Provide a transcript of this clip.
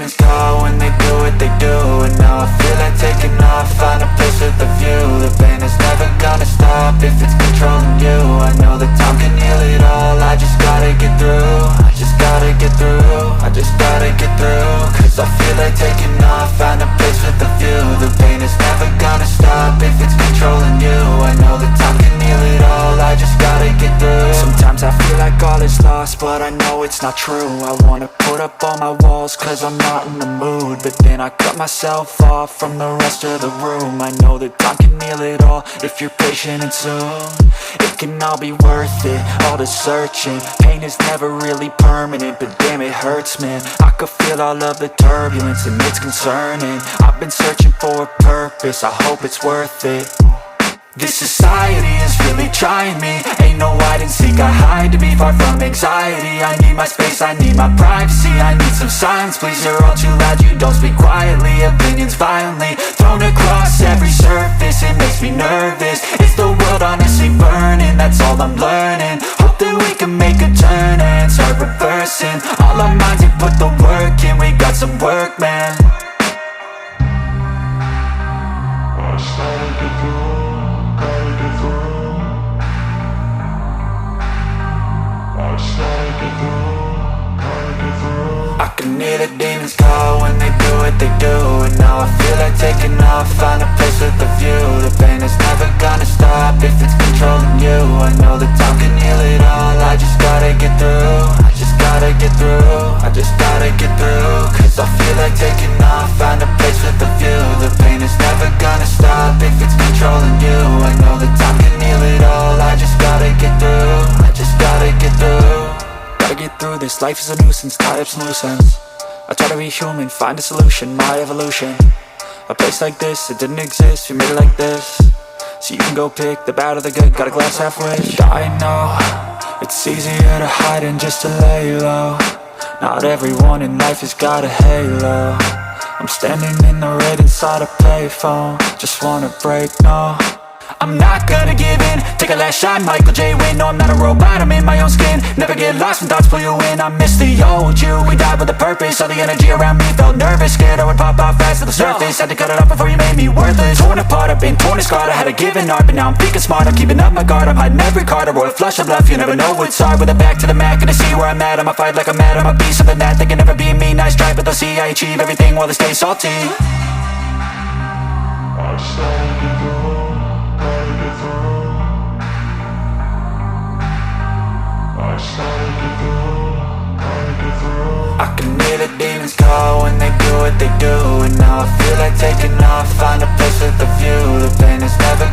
demons call when they do what they do. And now I feel like taking off, find a place with a view. The pain is never gonna stop if it's controlling you. I know that time can heal it all, I just gotta get through. I just gotta get through, I just gotta get through. Cause I feel like taking off, find a place with a view. The pain is never gonna stop if it's controlling you. I know that time can heal it all, I just gotta get through. Sometimes I feel like all is lost, but I know it's not true. I wanna put up all my walls cause I'm not in the mood, but then I cut myself off from the rest of the room. I know that time can heal it all if you're patient and soon it can all be worth it, all the searching. Pain is never really permanent, but damn it hurts, man. I could feel all of the turbulence and it's concerning. I've been searching for a purpose, I hope it's worth it. This society is really trying me. Ain't no hide and seek, I hide to be far from anxiety. I need my space, I need my privacy. I need some silence, please, you're all too loud. You don't speak quietly, opinions violently thrown across every surface. It makes me nervous, is the world honestly burning? That's all I'm learning. Hope that we can make a turn and start reversing all our minds and put the work in. We got some work, man. I started to grow. I can hear the demons call when they do what they do. And now I feel like taking off, find a place with a view. The pain is never gonna stop if it's controlling you. I know that time can heal it all, I just gotta get through. I just gotta get through, I just gotta get through. Cause I feel like taking off, find a place with a view. The pain is never gonna stop if it's controlling you. I know that time can heal it all, I just gotta get through. I just gotta get through. Gotta get through this, life is a nuisance, tie up some loose ends. I try to be human, find a solution, my evolution. A place like this, it didn't exist, we made it like this. So you can go pick the bad or the good, got a glass halfway. I know, it's easier to hide than just to lay low. Not everyone in life has got a halo. I'm standing in the red inside a payphone, just wanna break, no. I'm not gonna give in, take a last shot, Michael J. Win. No, I'm not a robot, I'm in my own skin. Never get lost when thoughts pull you in. I miss the old you, we died with a purpose. All the energy around me felt nervous, scared I would pop out fast to the surface. Had to cut it off before you made me worthless. Torn apart, I've been torn and scarred. I had a given art, but now I'm peeking smart. I'm keeping up my guard, I'm hiding every card. A royal flush of bluff, you never know what's hard. With a back to the mat, gonna see where I'm at. I'ma fight like I'm mad, I'ma be something that they can never be me. Nice try, but they'll see I achieve everything while they stay salty. I started to grow. I can hear the demons call when they do what they do. And now I feel like taking off, find a place with a view. The pain is never